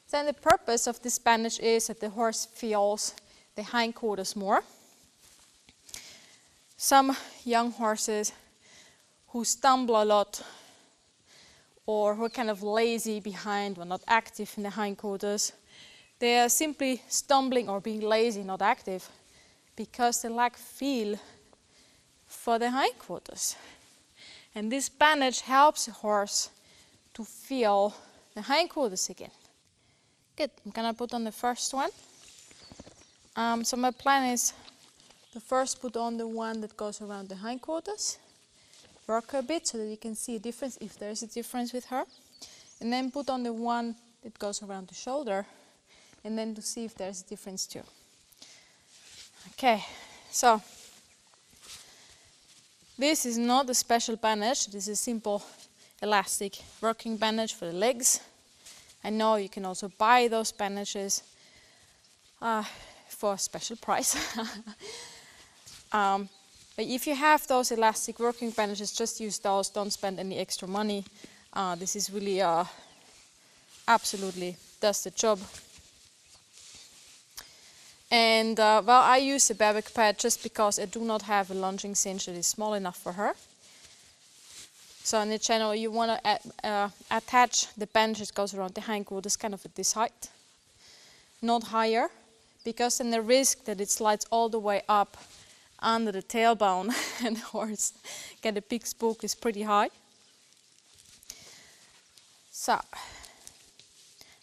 Then the purpose of this bandage is that the horse feels the hindquarters more. Some young horses who stumble a lot or who are kind of lazy behind or not active in the hindquarters, they are simply stumbling or being lazy, not active, because they lack feel for the hindquarters. And this bandage helps the horse to feel the hindquarters again. Good, I'm gonna put on the first one. So my plan is to first put on the one that goes around the hindquarters, work her a bit so that you can see a difference, if there is a difference with her, and then put on the one that goes around the shoulder, and then to see if there's a difference too. Okay, so this is not a special bandage, this is a simple elastic working bandage for the legs. I know you can also buy those bandages for a special price. But if you have those elastic working bandages, just use those, don't spend any extra money. This is really absolutely does the job. And well, I use the bareback pad just because I do not have a lunging cinch that is small enough for her. So in the channel you want to attach the bandage that goes around the hindquarters kind of at this height, not higher, because then the risk that it slides all the way up under the tailbone and the horse get a big spook is pretty high. So,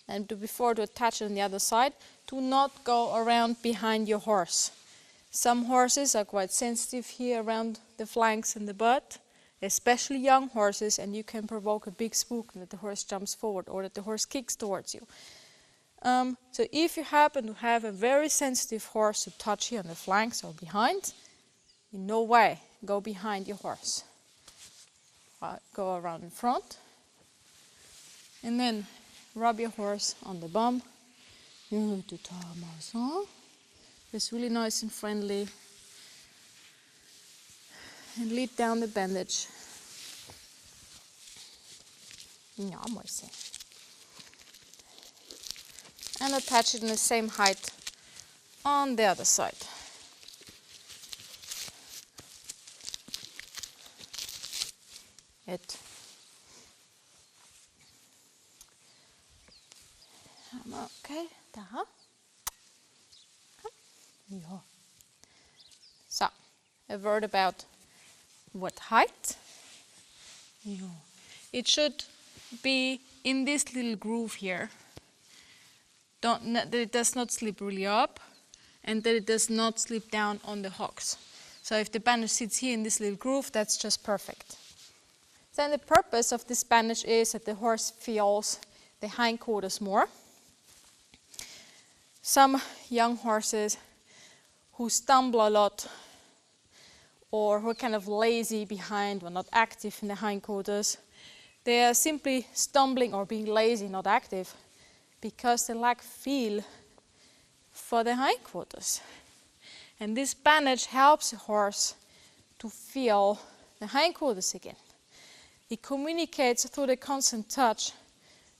and before to attach it on the other side, do not go around behind your horse. Some horses are quite sensitive here around the flanks and the butt, especially young horses, and you can provoke a big spook that the horse jumps forward or that the horse kicks towards you. So if you happen to have a very sensitive horse to touch you on the flanks or behind, in no way go behind your horse. Go around in front and then rub your horse on the bum. It's really nice and friendly. And lead down the bandage. And attach it in the same height on the other side. Okay, so a word about what height. It should be in this little groove here. That it does not slip really up and that it does not slip down on the hocks. So if the bandage sits here in this little groove, that's just perfect. Then the purpose of this bandage is that the horse feels the hindquarters more. Some young horses who stumble a lot or who are kind of lazy behind or not active in the hindquarters, they are simply stumbling or being lazy, not active, because they lack feel for the hindquarters. And this bandage helps the horse to feel the hindquarters again. It communicates through the constant touch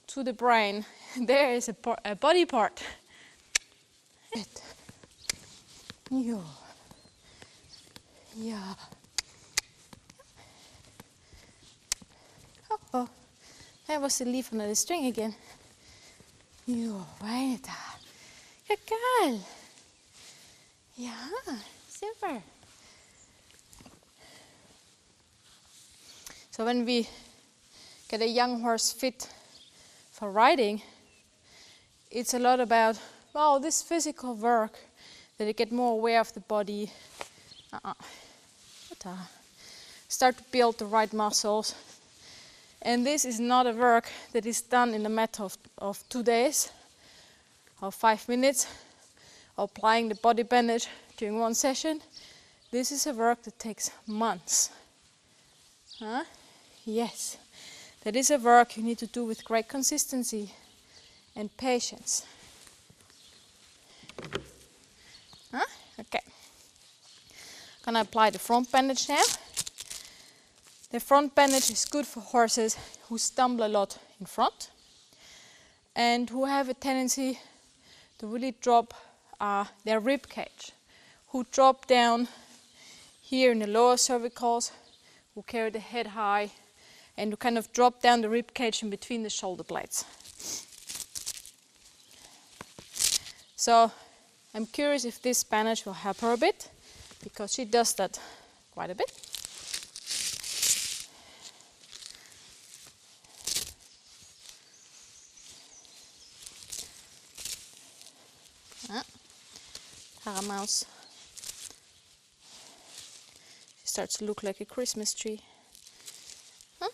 to the brain. There is a body part. Yeah. Oh, that was the leaf under the string again. Jo, weiter. Ja, geil. Ja, super. So when we get a young horse fit for riding, it's a lot about, well, this physical work, that they get more aware of the body, start to build the right muscles. And this is not a work that is done in a matter of 2 days or 5 minutes, or applying the body bandage during one session. This is a work that takes months. Yes, that is a work you need to do with great consistency and patience. Okay. Gonna apply the front bandage now. The front bandage is good for horses who stumble a lot in front. and who have a tendency to really drop their rib cage, who drop down here in the lower cervicals, who carry the head high, and who kind of drop down the rib cage in between the shoulder blades. So I'm curious if this bandage will help her a bit, because she does that quite a bit. Tara Mouse. She starts to look like a Christmas tree. Huh?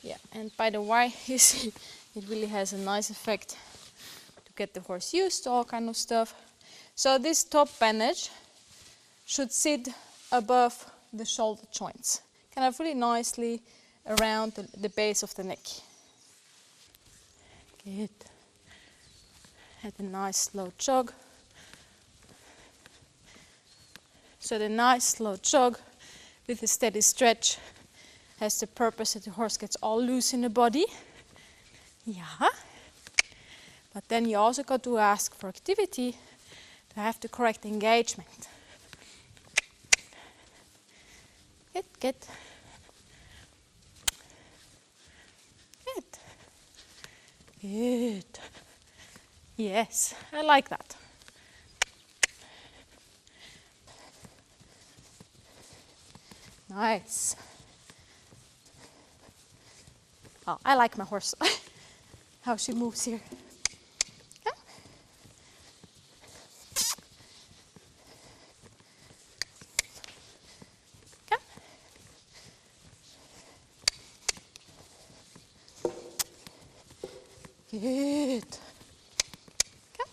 Yeah, and by the way, you see, it really has a nice effect to get the horse used to all kind of stuff. So this top bandage should sit above the shoulder joints, kind of really nicely around the base of the neck. Good. Had a nice slow jog. So the nice slow jog with a steady stretch has the purpose that the horse gets all loose in the body. Yeah. But then you also got to ask for activity to have the correct engagement. Good. Good. Yes, I like that. Nice. Oh, I like my horse. How she moves here. Come. Come. Good. Come.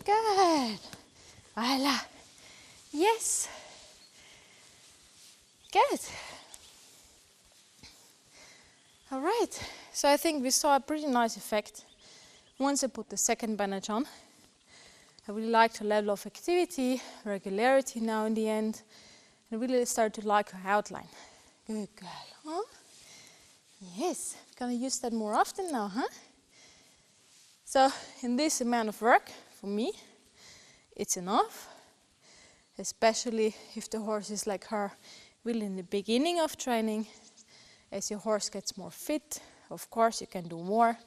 Good. Voila. Yes. Good. All right. So I think we saw a pretty nice effect once I put the second bandage on. I really liked her level of activity, regularity now in the end, and really started to like her outline. Good girl, huh? Yes. Gonna use that more often now, huh? So in this amount of work, for me, it's enough, especially if the horse is like her, really in the beginning of training. As your horse gets more fit, of course you can do more.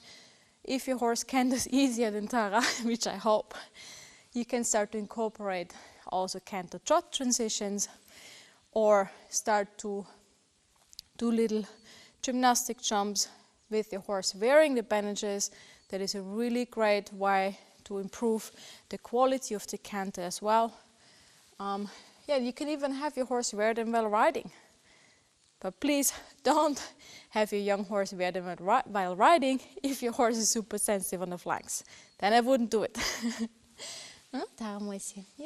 If your horse can do easier than Tara, which I hope, you can start to incorporate also canter trot transitions, or start to do little gymnastic jumps with your horse wearing the bandages. That is a really great way to improve the quality of the canter as well. Yeah, you can even have your horse wear them while riding. But please don't have your young horse wear them while riding if your horse is super sensitive on the flanks. Then I wouldn't do it. Huh? Daarom moet je.